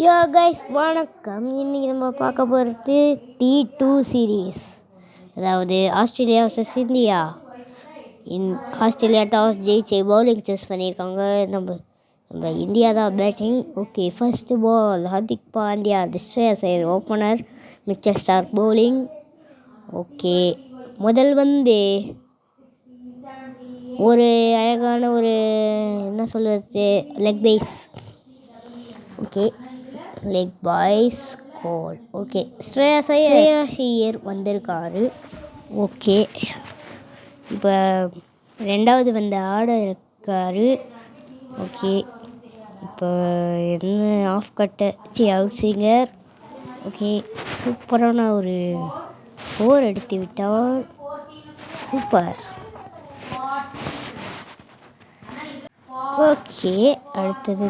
யோ guys வணக்கம். இன்றைக்கி நம்ம பார்க்க போகிறது T2 சீரீஸ், அதாவது Australia versus India. Australia toss ஜெயிச்சு பவுலிங் சூஸ் பண்ணியிருக்காங்க. நம்ம இந்தியா தான் batting. Okay, first ball Hardik Pandya, Shreyas Iyer opener, Mitchell Starc bowling. Okay, முதல் ஒரு அழகான என்ன சொல்கிறது, leg byes. Okay, leg byes கோல். ஓகே, ஸ்ரேயஸ் ஐயர் வந்திருக்காரு. ஓகே, இப்போ ரெண்டாவது ஆட இருக்காரு. ஓகே, இப்போ என்ன off cut outswinger. Okay, சூப்பரான ஒரு ஓவர் எடுத்து விட்டார். சூப்பர். ஓகே, அடுத்தது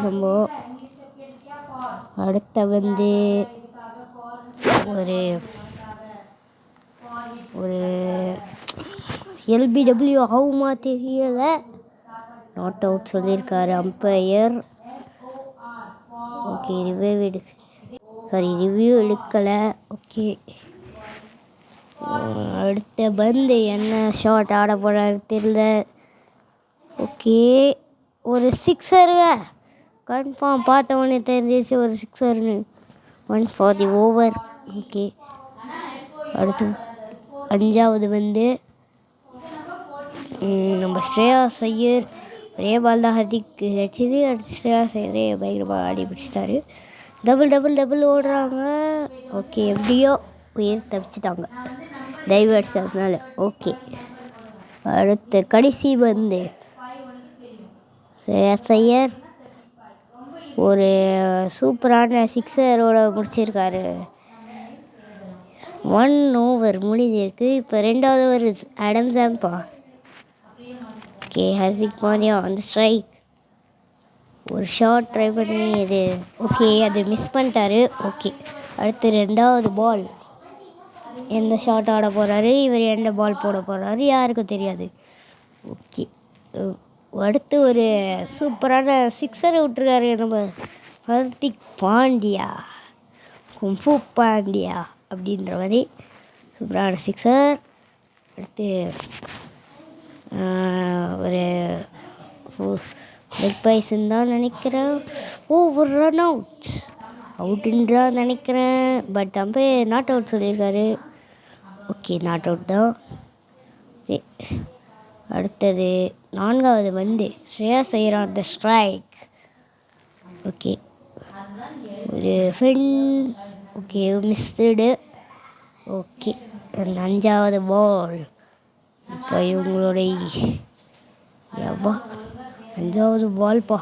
ஒரு LBW ஆகுமா தெரியல. நாட் அவுட் சொல்லியிருக்காரு அம்பையர். ஓகே, ரிவ்யூ எடுக்கலை. ஓகே, அடுத்த என்ன ஷாட் ஆட போகிறாரு தெரியல. ஓகே, ஒரு சிக்ஸருங்க கன்ஃபார்ம். பார்த்த உடனே தெரிஞ்சிச்சு ஒரு சிக்ஸர்னு. 1 for the over. ஓகே, அடுத்து அஞ்சாவது நம்ம ஸ்ரேயாஸ் ஐயர் ஒரே பால் தான் ஹர்திக் அடிச்சது. அடுத்து ஸ்ரேயாஸ் ஐயரே பயங்கரமாக ஆடி பிடிச்சிட்டாரு. டபுள் ஓடுறாங்க. ஓகே, எப்படியோ உயிர் தப்பிச்சிட்டாங்க டைவ் அடிச்சதுனால. ஓகே, அடுத்த கடைசி ஸ்ரேயாஸ் ஐயர் ஒரு சூப்பரான சிக்ஸரோட முடிச்சிருக்காரு. 1 over முடிஞ்சிருக்கு. இப்போ ரெண்டாவது over Adam Samba. Okay, Hardik Pandya அந்த ஸ்ட்ரைக். ஒரு ஷாட் ட்ரை பண்ணி அது மிஸ் பண்ணிட்டாரு. ஓகே, அடுத்து ரெண்டாவது பால். எந்த ஷாட் ஆட போகிறாரு இவர், எந்த பால் போட போகிறாரு யாருக்கும் தெரியாது. ஓகே, அடுத்து ஒரு சூப்பரான சிக்ஸரை விட்டுருக்காரு நம்ம ஹர்திக் பாண்டியா. கும்ஃபு பாண்டியா அப்படின்ற மாதிரி சூப்பரான சிக்ஸர். அடுத்து ஒரு லெக் பாய்ஸ்ன்னு தான் நினைக்கிறேன். ஒரு ரன் அவுட்டுன்னு தான் நினைக்கிறேன். பட் அம்பையர் நாட் அவுட் சொல்லியிருக்காரு. ஓகே, நாட் அவுட் தான். ஓகே, அடுத்தது நான்காவது Shreyas Iyer on the strike. Okay, ஒரு ஃப்ரெண்ட். Okay, missed. ஓகே, அஞ்சாவது பால். இப்போ இவங்களுடைய அஞ்சாவது பால்ப்பா.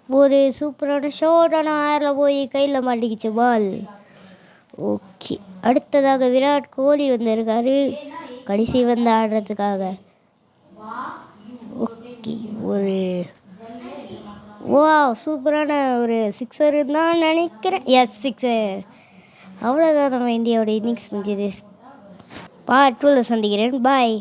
ஒரு சூப்பரான ஷாட்டான ஏரில் போய் கையில் மாட்டிக்கிச்சு பால். ஓகே, அடுத்ததாக விராட் கோலி வந்திருக்காரு கடைசி ஆடுறதுக்காக. ஓகே, சூப்பரான ஒரு சிக்ஸர் தான் நினைக்கிறேன். Yes, sixer. அவ்வளோதான், நம்ம இந்தியாவோட இன்னிங்ஸ் முடிஞ்சது. பார்ட் 2ல சந்திக்கிறேன். பாய்.